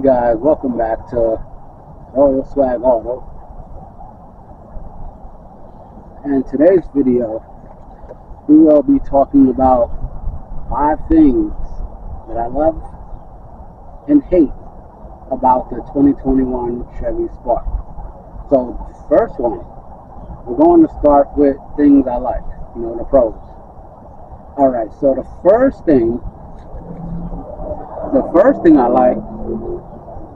guys, welcome back to Royal Swag Auto. And today's video, we will be talking about 5 things that I love and hate about the 2021 Chevy Spark. So the first one, we're going to start with things I like, the pros. Alright, so the first thing I like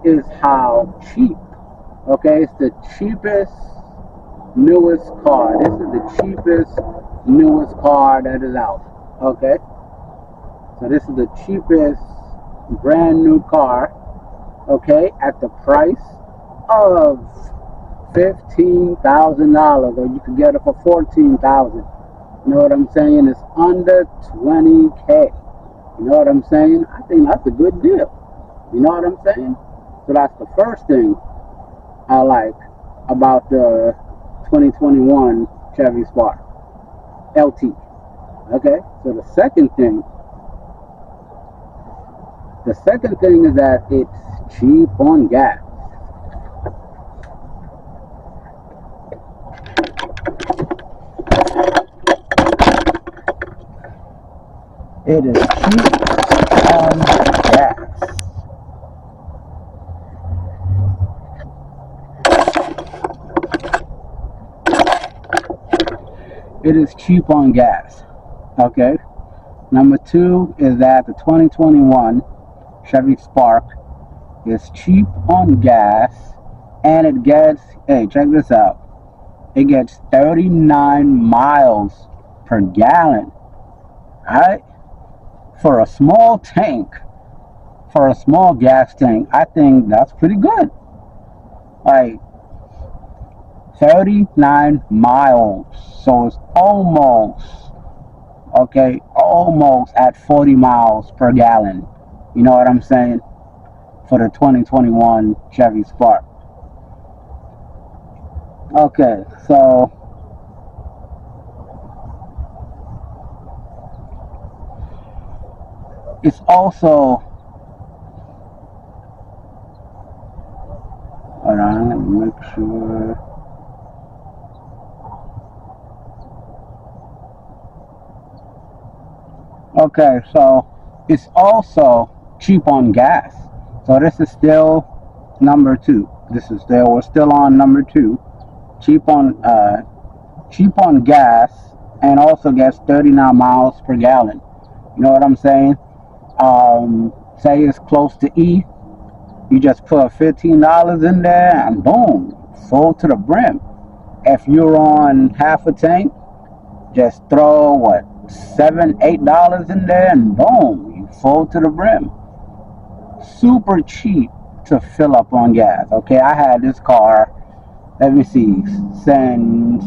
is how cheap. Okay, it's the cheapest, newest car. This is the cheapest, newest car that is out. Okay, so this is the cheapest, brand new car. Okay, at the price of $15,000, or you can get it for $14,000. You know what I'm saying? It's under $20K. You know what I'm saying? I think that's a good deal. You know what I'm saying? So that's the first thing I like about the 2021 Chevy Spark LT. Okay, so the second thing is that it's cheap on gas. It is cheap on gas. It is cheap on gas. Okay. Number 2 is that the 2021 Chevy Spark is cheap on gas, and it gets, hey, check this out. It gets 39 miles per gallon. Alright? For a small tank, for a small gas tank, I think that's pretty good. Like 39 miles. So it's almost at 40 miles per gallon. You know what I'm saying? For the 2021 Chevy Spark. Okay, so it's also, hold on, let me make sure. Okay, so it's also cheap on gas. So this is still number 2. We're still on number 2. Cheap on gas, and also gets 39 miles per gallon. You know what I'm saying? Say it's close to E, you just put $15 in there and boom, full to the brim. If you're on half a tank, just throw $7-8 in there and boom, you full to the brim. Super cheap to fill up on gas. Okay, I had this car, let me see, since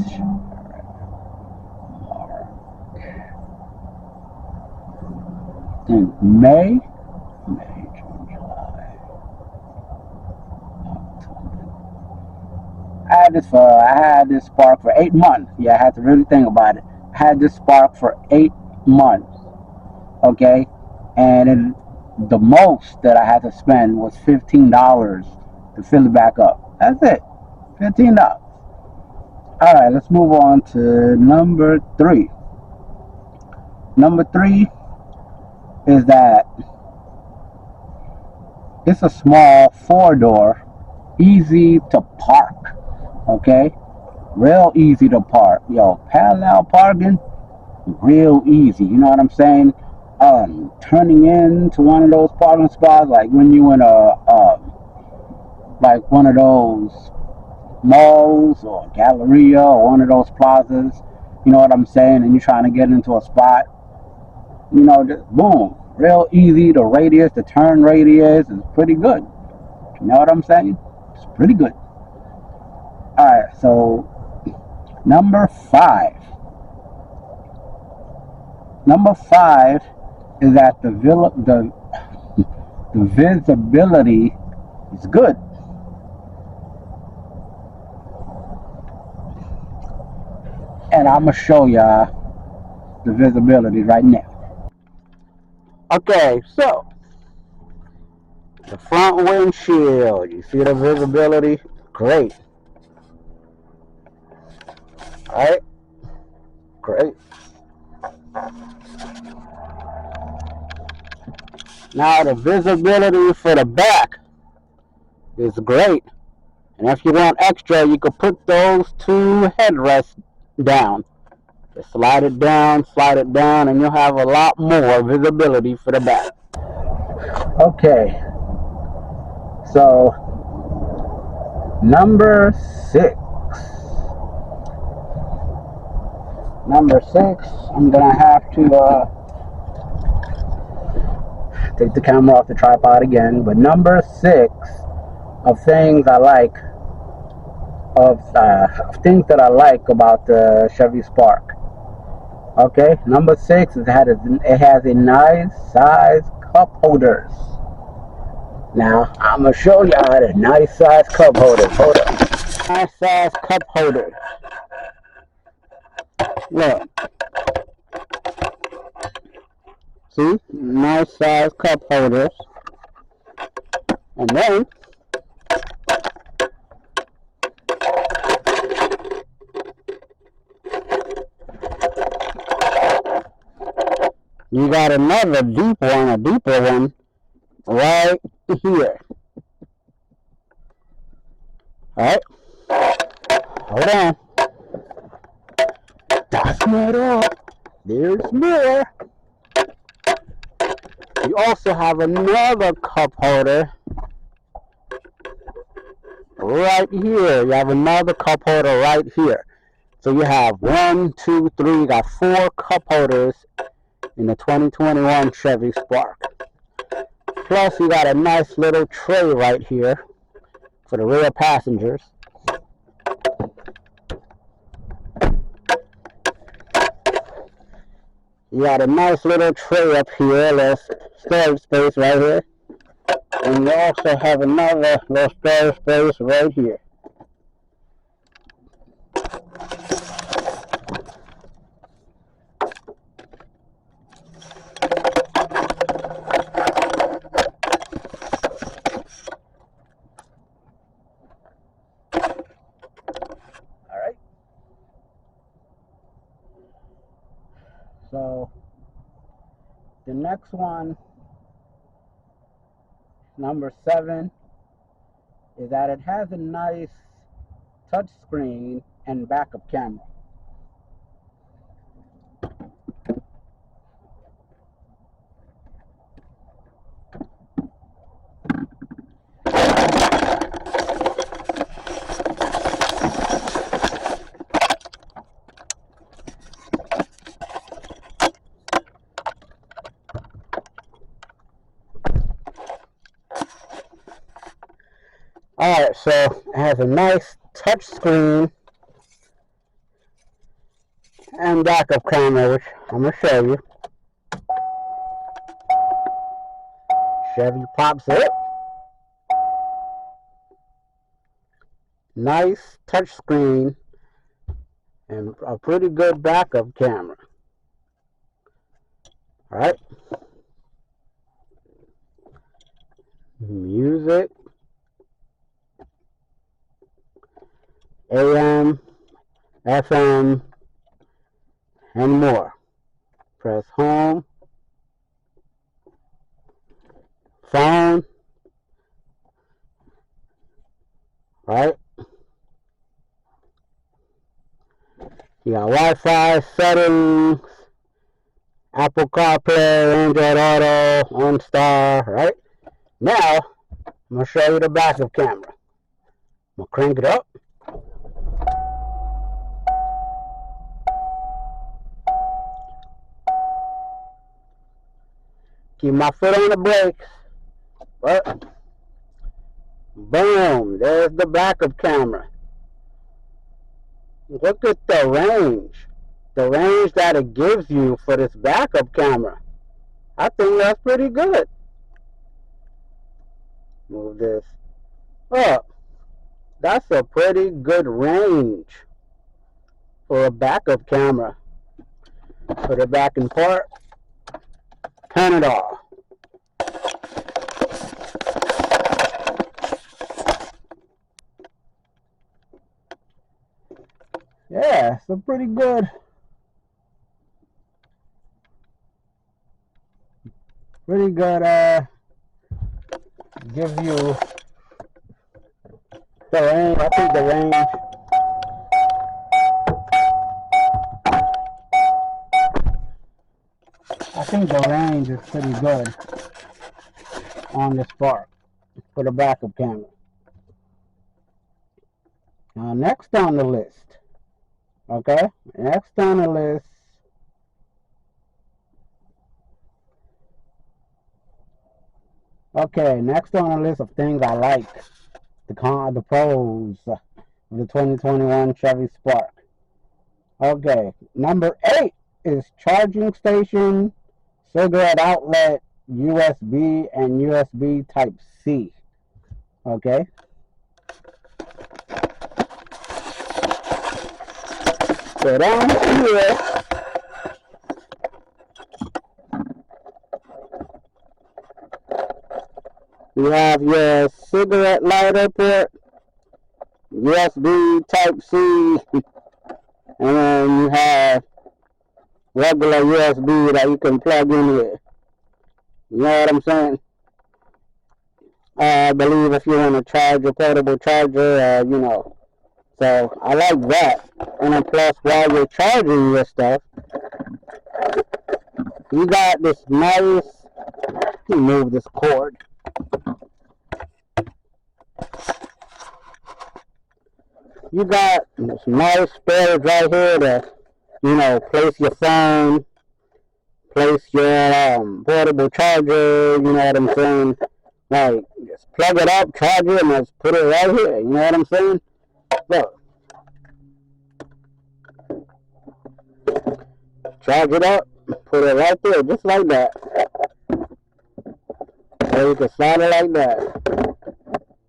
in May, June, July, October. I had this Spark for 8 months. Yeah, I had to really think about it. I had this Spark for 8 months. Okay, and the most that I had to spend was $15 to fill it back up. That's it, $15. All right, let's move on to number 3. Number 3 is that it's a small 4-door, easy to park. Okay, real easy to park. Parallel parking, real easy. You know what I'm saying? Turning into one of those parking spots, like when you in like one of those malls or Galleria or one of those plazas. You know what I'm saying? And you're trying to get into a spot. Just boom, real easy. The turn radius is pretty good. You know what I'm saying? It's pretty good. Alright, so number 5. Number 5 is that the visibility is good. And I'm going to show y'all the visibility right now. Okay, so The front windshield. You see the visibility? Great. Alright? Great. Now the visibility for the back is great. And if you want extra, you could put those two headrests down. Just slide it down, and you'll have a lot more visibility for the back. Okay. So, number 6. Number 6, I'm going to have to take the camera off the tripod again. But number 6 of things I like, of things that I like about the Chevy Spark. Okay, number 6 is that it has a nice size cup holders. Now, I'm going to show y'all the nice size cup holders. Hold up. Nice size cup holders. Look. See? Nice size cup holders. And then, you got another a deeper one, right here. Alright? Hold on. That's not all. There's more. You also have another cup holder right here. You have another cup holder right here. So you have 1, 2, 3, you got 4 cup holders in the 2021 Chevy Spark. Plus you got a nice little tray right here for the rear passengers. You got a nice little tray up here, little storage space right here. And you also have another little storage space right here. Alright. So, the next one, number 7, is that it has a nice touch screen and backup camera. Alright, so it has a nice touch screen and backup camera, which I'm going to show you. Chevy pops it. Nice touch screen and a pretty good backup camera. Alright. Music. AM, FM, and more. Press home. Phone. Right? You got Wi-Fi settings, Apple CarPlay, Android Auto, OnStar, right? Now, I'm going to show you the backup camera. I'm going to crank it up. Keep my foot on the brakes. But, boom, there's the backup camera. Look at the range. The range that it gives you for this backup camera. I think that's pretty good. Move this up. That's a pretty good range for a backup camera. Put it back in park. Turn it off. Yeah, it's a pretty good, give you the range. I think the range, is pretty good on the Spark for the backup camera. Now, next on the list, okay, next on the list, of things I like, the pros of the 2021 Chevy Spark. Okay, number 8 is charging station, cigarette outlet, USB, and USB Type C. Okay. So down here, you have your cigarette lighter port, USB Type C, and then you have regular USB that you can plug in here. You know what I'm saying? I believe if you want to charge a portable charger, So I like that. And then plus, while you're charging your stuff, you got this nice. Let me move this cord. You got this nice storage right here to, place your phone, place your portable charger. You know what I'm saying? Like, just plug it up, charge it, and just put it right here. You know what I'm saying? Look. Charge it up, put it right there, just like that. Or you can slide it like that.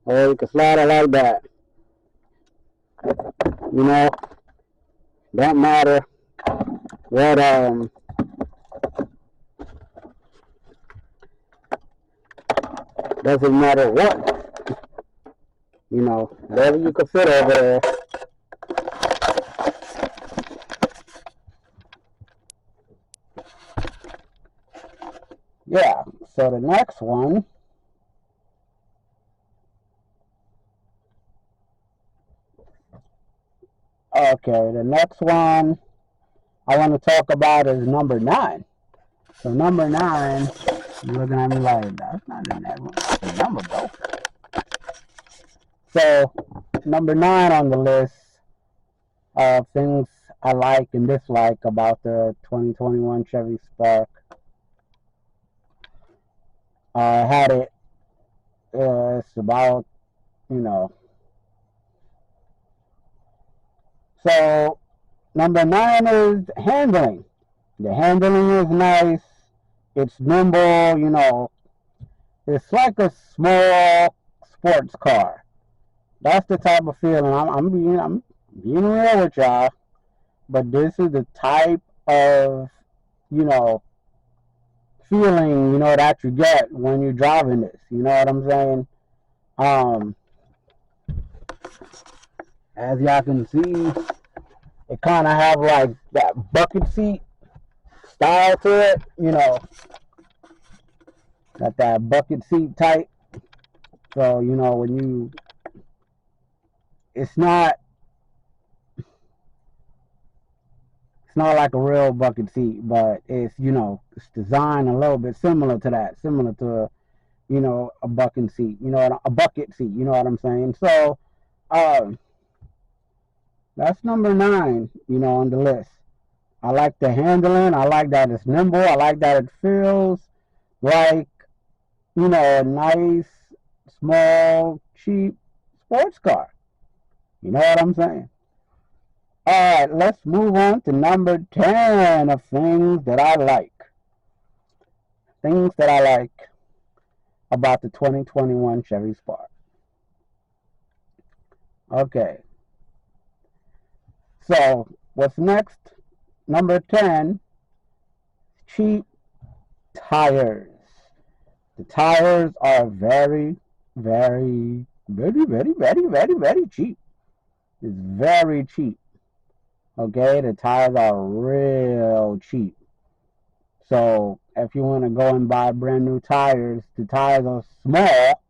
Or you can slide it like that. You know, don't matter what, doesn't matter what, whatever you can fit over there. Yeah, so the next one, the next one I want to talk about is number 9. So number 9, you're looking at me like, that's not in that one. That's a number, bro. So number 9 on the list of things I like and dislike about the 2021 Chevy Spark. I had it, it's about, So number 9 is handling. The handling is nice. It's nimble, It's like a small sports car. That's the type of feeling. I'm being real with y'all. But this is the type of, feeling, that you get when you're driving this. You know what I'm saying? As y'all can see, it kind of have like that bucket seat style to it, got that bucket seat type. So, it's not like a real bucket seat, but it's, it's designed a little bit similar to that, similar to, a bucket seat, a bucket seat, you know what I'm saying? So, that's number 9, on the list. I like the handling. I like that it's nimble. I like that it feels like, a nice, small, cheap sports car. You know what I'm saying? Alright, let's move on to number 10 of things that I like. Things that I like about the 2021 Chevy Spark. Okay. So, what's next? Number 10, cheap tires. The tires are very, very, very, very, very, very, very cheap. It's very cheap. Okay, the tires are real cheap. So if you want to go and buy brand new tires, the tires are small.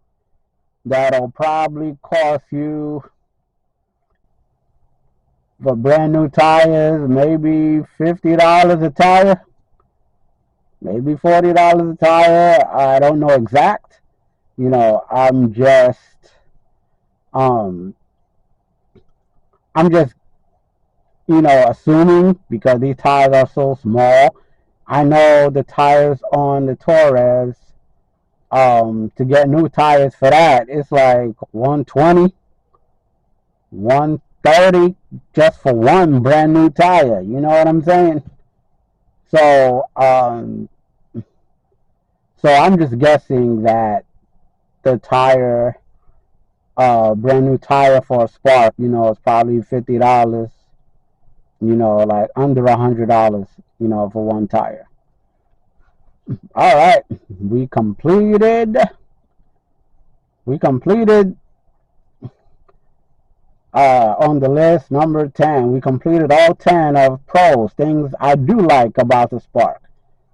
That'll probably cost you for brand new tires maybe $50 a tire, maybe $40 a tire. I don't know exact. I'm just um I'm just assuming because these tires are so small. I know the tires on the Torres, to get new tires for that, it's like 120, 130 just for one brand new tire. You know what I'm saying? So, I'm just guessing that the tire, brand new tire for a Spark, is probably $50. Like under $100, for one tire. All right, we completed. We completed on the list number 10. We completed all 10 of pros, things I do like about the Spark.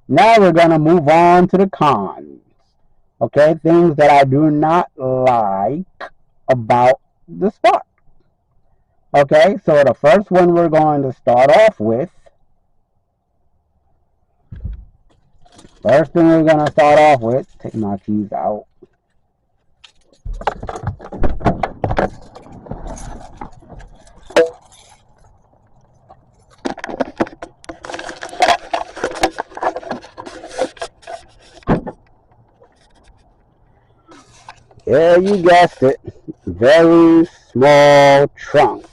Now we're gonna move on to the cons. Okay, things that I do not like about the Spark. Okay, so the first one we're going to start off with. First thing we're gonna start off with. Take my keys out. Yeah, you guessed it. Very small trunk.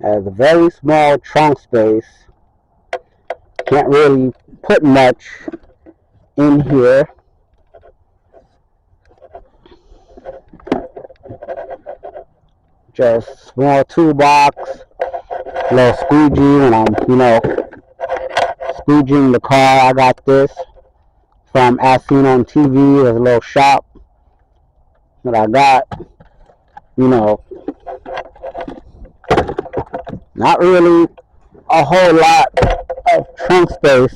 Has a very small trunk space. Can't really put much in here. Just small toolbox, little squeegee when I'm, squeegeeing the car. I got this from As Seen on TV. There's a little shop that I got. Not really a whole lot of trunk space,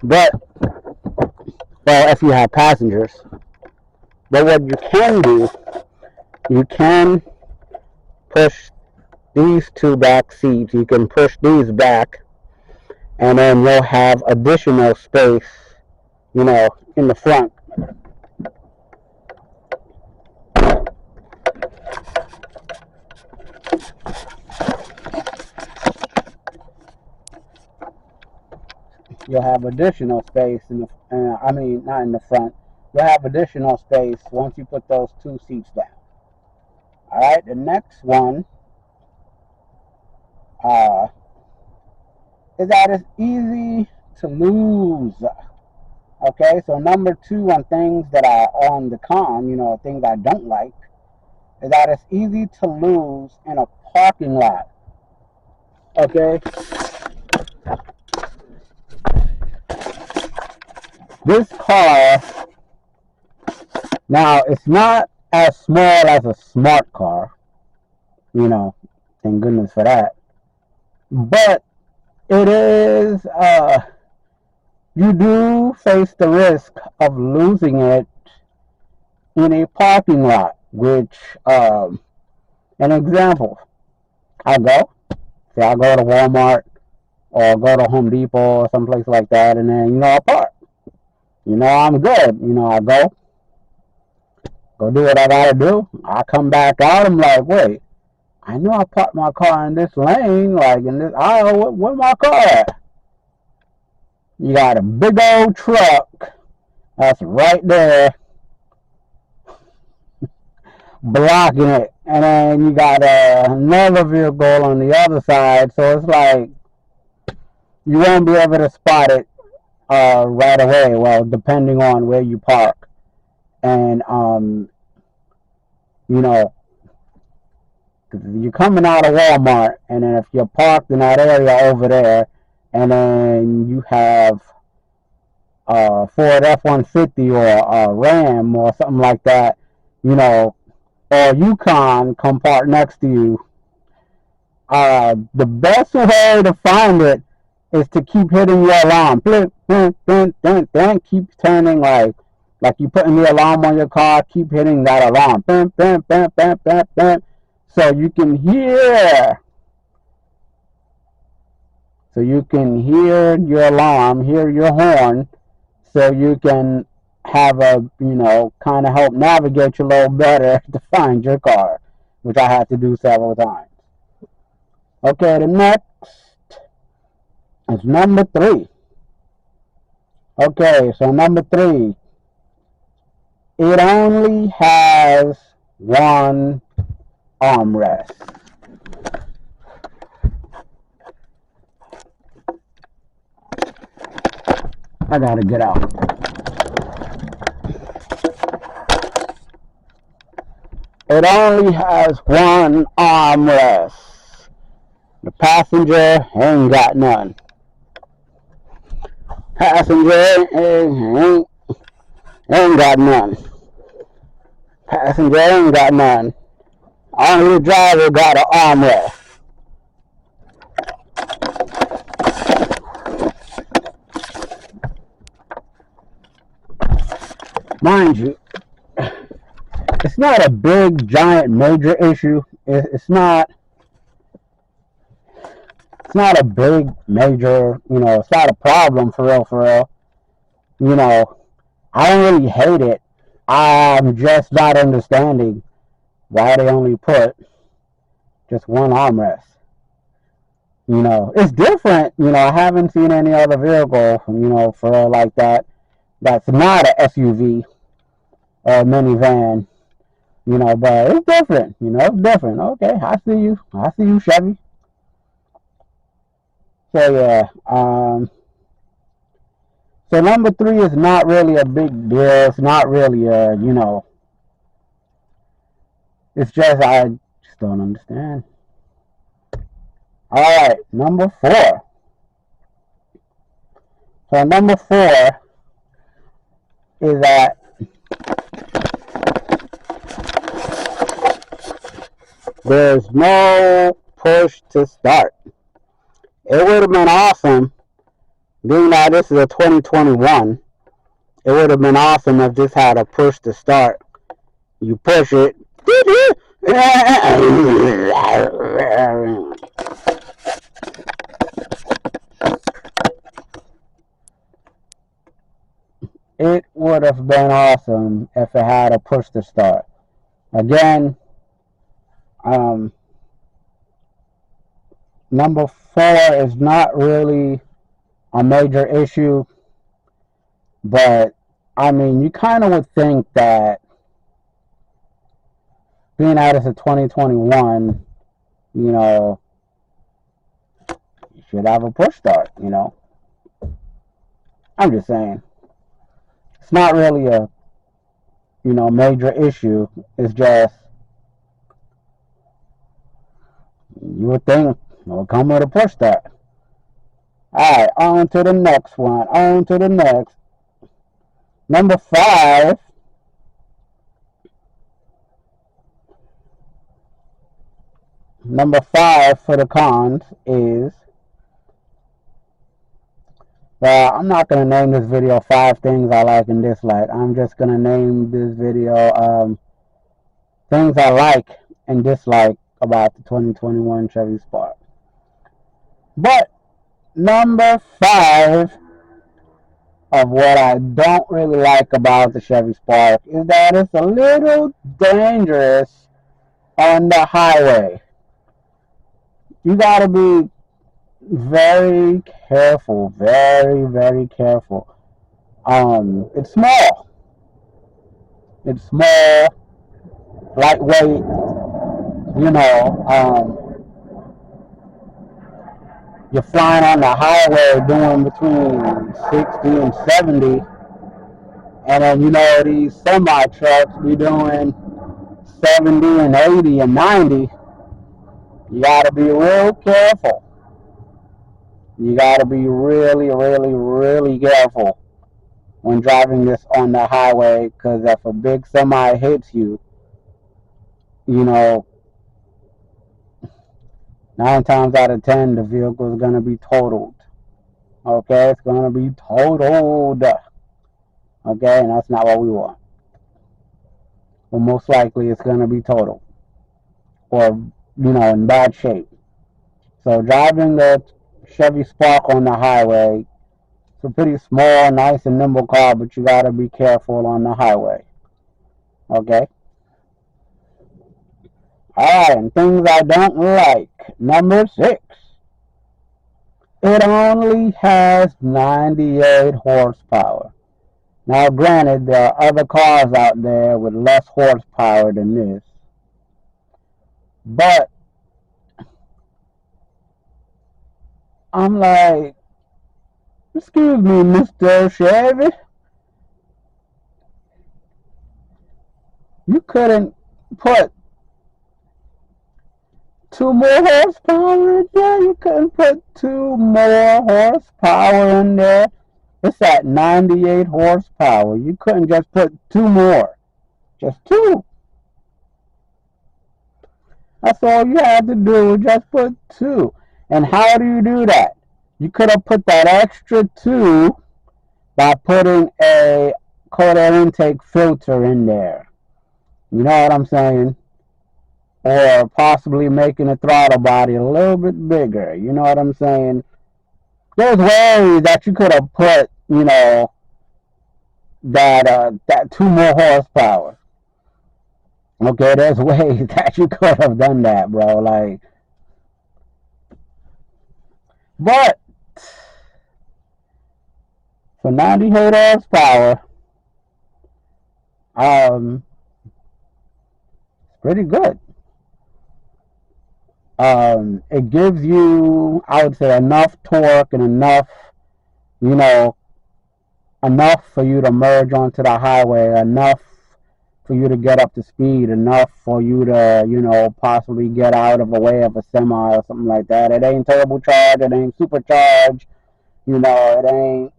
but, well, if you have passengers. But what you can do, you can push these two back seats. You can push these back, and then you'll have additional space, in the front. You'll have additional space I mean, not in the front. You'll have additional space once you put those two seats down. All right, the next one is that it's easy to lose. Okay, so number 2 on things that are on the con, things I don't like, is that it's easy to lose in a parking lot. Okay, this car, now it's not as small as a smart car, thank goodness for that, but it is, you do face the risk of losing it in a parking lot, which, an example, I go to Walmart or go to Home Depot or someplace like that, and then, I park. I'm good. I go do what I gotta do. I come back out, I'm like, wait, I know I parked my car in this lane, like in this aisle, where my car at? You got a big old truck that's right there blocking it, and then you got another vehicle on the other side, so it's like you won't be able to spot it right away. Well, depending on where you park, and you're coming out of Walmart, and then if you're parked in that area over there, and then you have a Ford F-150 or a Ram or something like that, or Yukon come park next to you, The best way to find it is to keep hitting your alarm. Blink, blink, blink, blink, blink. Keep turning like you putting the alarm on your car. Keep hitting that alarm. Blink, blink, blink, blink, blink, blink. So you can hear. So you can hear your alarm, hear your horn, so you can have a, kind of help navigate you a little better to find your car, which I had to do several times. Okay, the next is number 3. Okay, so number 3, it only has one armrest. I gotta get out. It only has one armrest. The passenger ain't got none. Passenger ain't got none. Passenger ain't got none. Only the driver got an armrest. Mind you, it's not a big, giant, major issue. It's not a big, major, it's not a problem for real. I don't really hate it. I'm just not understanding why they only put just one armrest. It's different. I haven't seen any other vehicle, for real like that. That's not an SUV or a minivan, but it's different. It's different. Okay, I see you, Chevy. So yeah, so number 3 is not really a big deal. It's not really it's just I just don't understand. All right, number 4. So number 4 is that there's no push to start. It would have been awesome, being that this is a 2021, it would have been awesome if this had a push to start. You push it. It would have been awesome if it had a push to start. Again, number 4 is not really a major issue, but I mean, you kind of would think that being out as a 2021, you should have a push start, I'm just saying. It's not really a, major issue. It's just, you would think it would come with a push start. Alright, on to the next one. On to the next. Number 5. Number 5 for the cons is, well, I'm not going to name this video 5 things I like and dislike. I'm just going to name this video things I like and dislike about the 2021 Chevy Spark. But number 5 of what I don't really like about the Chevy Spark is that it's a little dangerous on the highway. You got to be very careful, very, very careful. It's small. It's small, lightweight, you're flying on the highway doing between 60 and 70, and then, these semi-trucks be doing 70 and 80 and 90. You got to be real careful. You got to be really, really, really careful when driving this on the highway, because if a big semi hits you, 9 times out of 10, the vehicle is going to be totaled. Okay, it's going to be totaled. Okay, and that's not what we want. Well, most likely it's going to be totaled or, in bad shape. So driving the Chevy Spark on the highway, it's a pretty small, nice, and nimble car, but you got to be careful on the highway. Okay? Alright, and things I don't like. Number 6. It only has 98 horsepower. Now, granted, there are other cars out there with less horsepower than this. But I'm like, excuse me, Mr. Chevy. You couldn't put 2 more horsepower in there? You couldn't put 2 more horsepower in there? It's at 98 horsepower. You couldn't just put 2 more. Just 2. That's all you had to do. Just put 2. And how do you do that? You could have put that extra 2 by putting a cold air intake filter in there. You know what I'm saying? Or possibly making the throttle body a little bit bigger. You know what I'm saying? There's ways that you could have put, that 2 more horsepower. Okay, there's ways that you could have done that, bro. Like, but for 98 horsepower, it's pretty good. It gives you, I would say, enough torque and enough for you to merge onto the highway, enough for you to get up to speed, enough for you to, possibly get out of a way of a semi or something like that. It ain't turbocharged, it ain't supercharged, it ain't.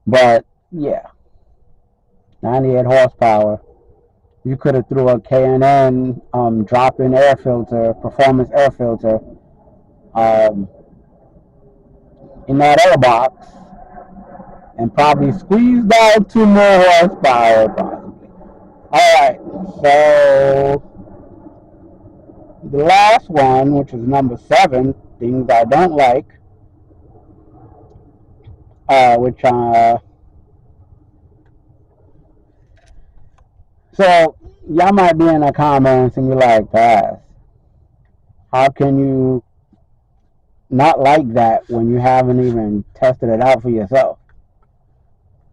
But, yeah, 98 horsepower. You could have threw a K&N drop-in air filter, performance air filter, in that air box, and probably squeezed out 2 more horsepower, possibly. Alright, so the last one, which is number 7, things I don't like, so y'all might be in the comments and you're like, Pass, how can you not like that when you haven't even tested it out for yourself?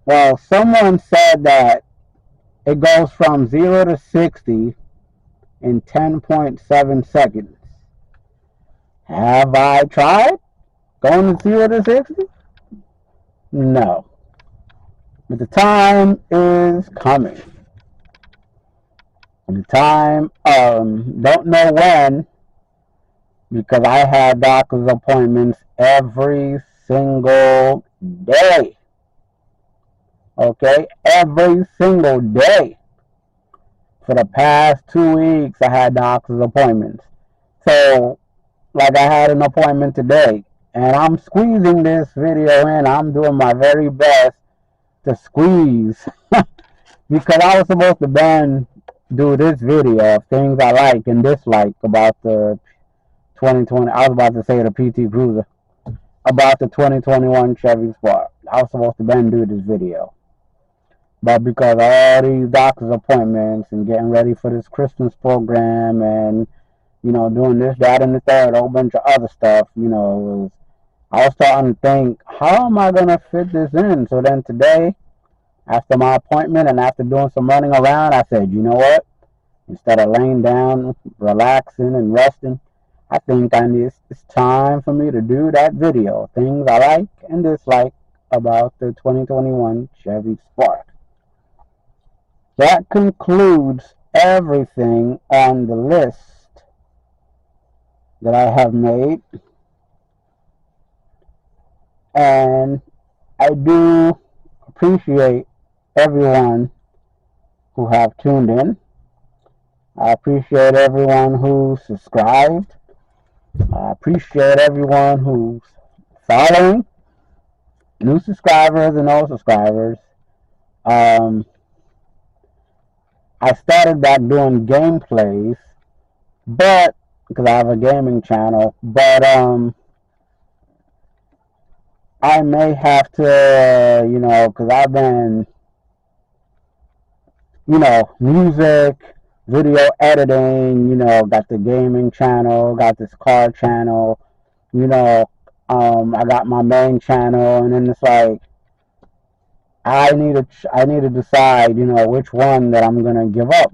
Well, someone said that it goes from 0 to 60 in 10.7 seconds. Have I tried going to 0 to 60? No. But the time is coming. And the time, don't know when, because I had doctor's appointments every single day. Okay? Every single day. For the past 2 weeks, I had doctor's appointments. So, like, I had an appointment today, and I'm squeezing this video in. I'm doing my very best to squeeze because I was supposed to do this video of things I like and dislike about the 2020. I was about to say the PT Cruiser, about the 2021 Chevy Spark. I was supposed to do this video, but because of all these doctor's appointments and getting ready for this Christmas program and doing this, that, and the third, a whole bunch of other stuff, I was starting to think, how am I going to fit this in? So then today, after my appointment and after doing some running around, I said, you know what? Instead of laying down, relaxing, and resting, I think it's time for me to do that video. Things I like and dislike about the 2021 Chevy Spark. That concludes everything on the list that I have made. And I do appreciate everyone who have tuned in. I appreciate everyone who subscribed. I appreciate everyone who's following, new subscribers and old subscribers. Um, I started back doing gameplays, but because I have a gaming channel, but I may have to, because I've been, music, video editing, got the gaming channel, got this car channel, you know, I got my main channel, and then it's like I need to decide, which one that I'm gonna give up.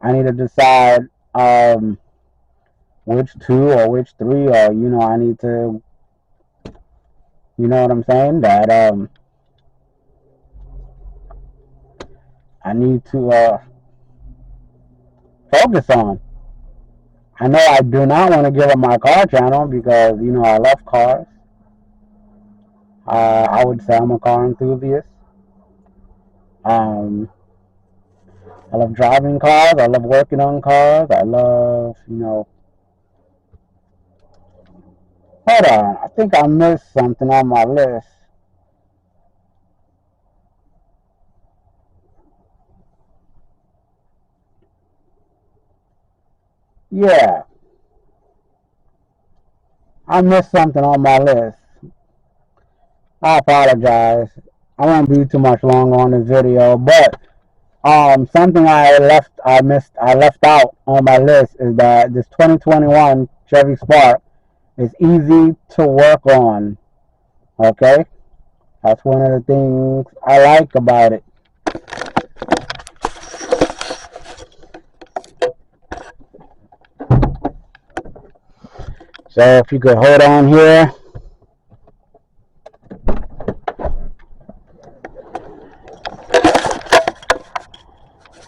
I need to decide which two or which three, or I need to, you know what I'm saying? That I need to focus on. I know I do not want to give up my car channel because I love cars. I would say I'm a car enthusiast. Um, I love driving cars. I love working on cars. I love, Hold on. I think I missed something on my list. Yeah, I missed something on my list. I apologize. I won't be too much longer on this video, but something I left out on my list is that this 2021 Chevy Spark is easy to work on. Okay, that's one of the things I like about it. So if you could hold on here.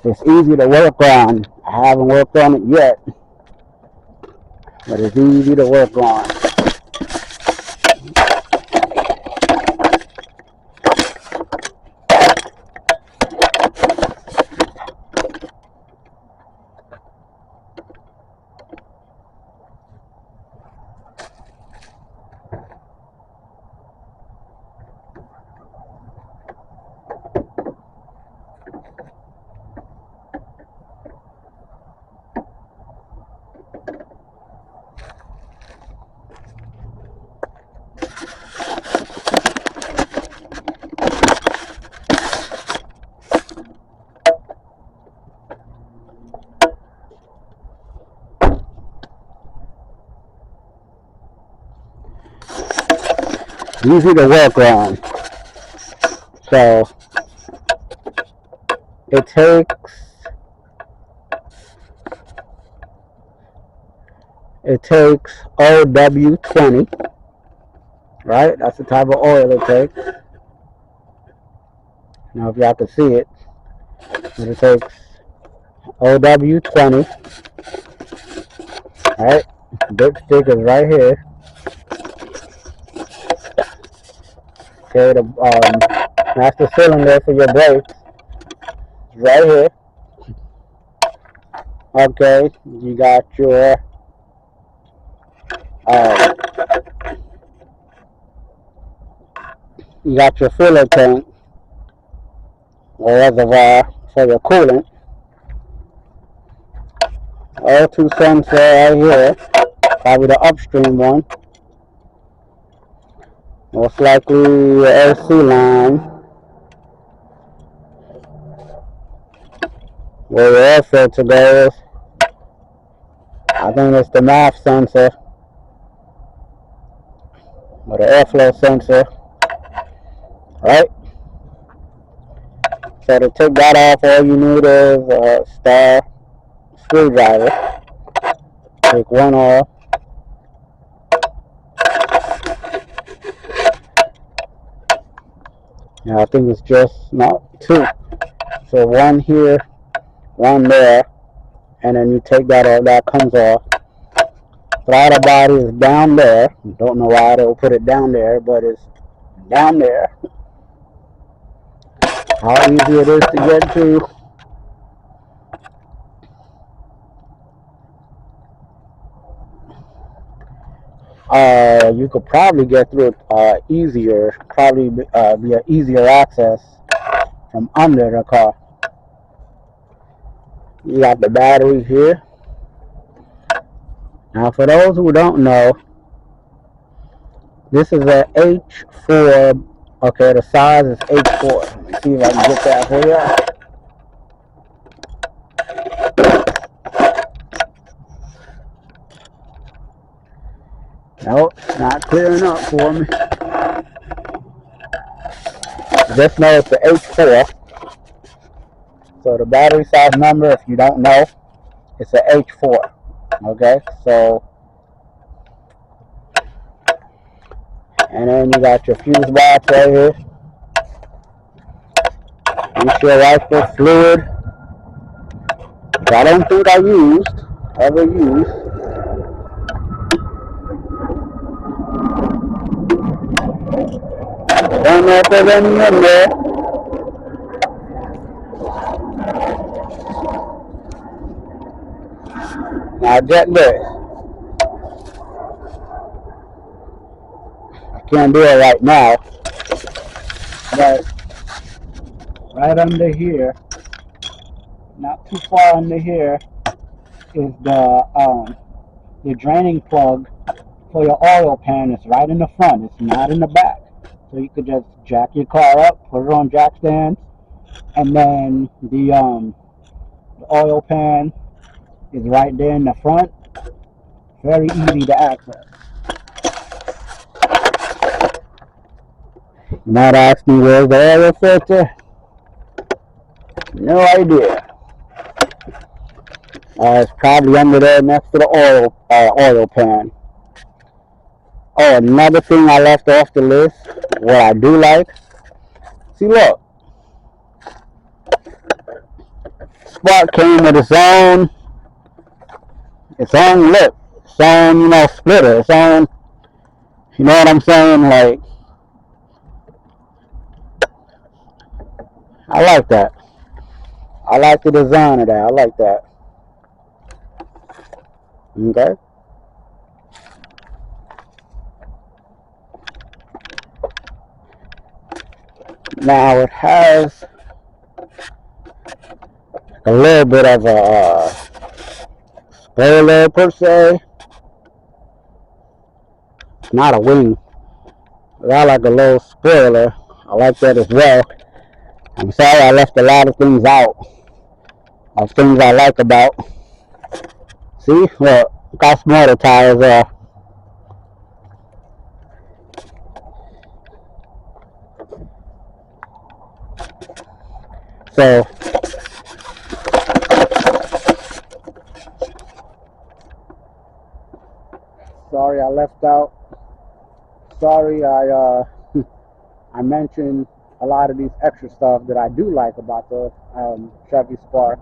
It's easy to work on. I haven't worked on it yet, but it's easy to work on. Easy to work on. So it takes OW20, right? That's the type of oil it takes. Now if y'all can see it, but it takes OW20, right? Dipstick is right here. Okay, the master cylinder for your brakes is right here. Okay, you got your filler tank or reservoir for your coolant. O2 sensor right here, probably the upstream one. Most likely LC line, where your air filter goes. I think it's the MAF sensor, or the airflow sensor, right? So to take that off, all you need is a star screwdriver. Take one off. Now I think it's just not two. So one here, one there, and then you take that off. That comes off. Throttle body is down there. Don't know why they'll put it down there, but it's down there. How easy it is to get to. you could probably get through it easier, probably be an easier access from under the car. You got the battery here. Now, for those who don't know, this is a H4. Okay, the size is H4. Let me see if I can get that for you. Nope, not clearing up for me. Just know it's the H4. So the battery size number, if you don't know, it's a H4. Okay, so, and then you got your fuse box right here. Windshield wiper fluid, which I don't think I ever used. Don't know if there's any in there. Now get this. I can't do it right now, but right under here, not too far under here, is the draining plug for your oil pan. It's right in the front. It's not in the back. So you could just jack your car up, put it on jack stands, and then the oil pan is right there in the front. Very easy to access. You might ask me where's the oil filter? No idea. It's probably under there next to the oil pan. Oh, another thing I left off the list, what I do like. See, look. Spark came with its own lip, its own, splitter, its own, you know what I'm saying? Like, I like that. I like the design of that. I like that. Okay. Now it has a little bit of a spoiler per se. It's not a wing. It got like a little spoiler. I like that as well. I'm sorry I left a lot of things out. Of things I like about. See, look how small the tires are. So, sorry I left out. Sorry I mentioned a lot of these extra stuff that I do like about the Chevy Spark.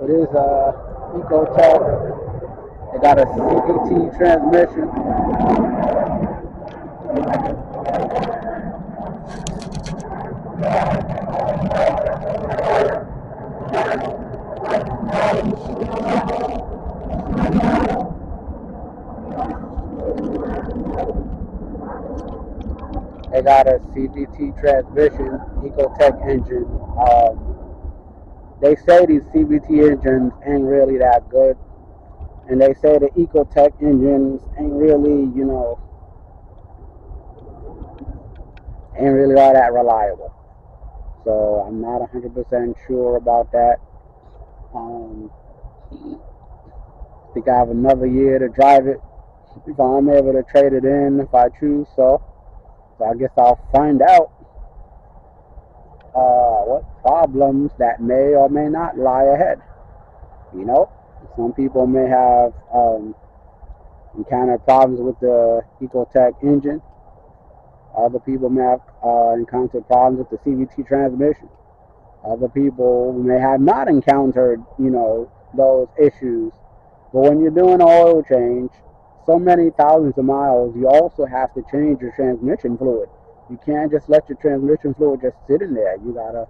It is Ecotec. It got a CVT transmission. They got a CVT transmission, Ecotec engine. They say these CVT engines ain't really that good. And they say the Ecotec engines ain't really, ain't really all that reliable. So I'm not 100% sure about that. I think I have another year to drive it if I'm able to trade it in if I choose so. So I guess I'll find out what problems that may or may not lie ahead. Some people may have encountered problems with the Ecotec engine. Other people may have encountered problems with the CVT transmission. Other people may have not encountered, those issues. But when you're doing an oil change, so many thousands of miles, you also have to change your transmission fluid. You can't just let your transmission fluid just sit in there. You gotta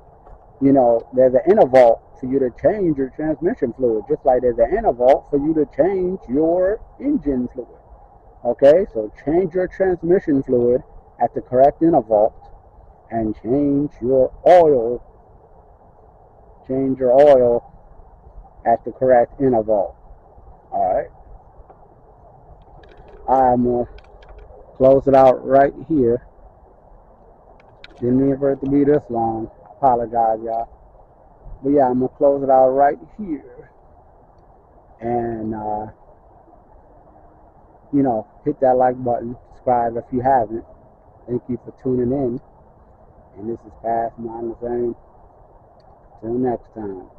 You know, there's an interval for you to change your transmission fluid, just like there's an interval for you to change your engine fluid. Okay, so change your transmission fluid at the correct interval and change your oil. Change your oil at the correct interval. Alright, I'm going to close it out right here. Didn't mean for it to be this long. Apologize, y'all. But yeah, I'm going to close it out right here. And, you know, hit that like button. Subscribe if you haven't. Thank you for tuning in. And this is Fast Mind the Same. Till next time.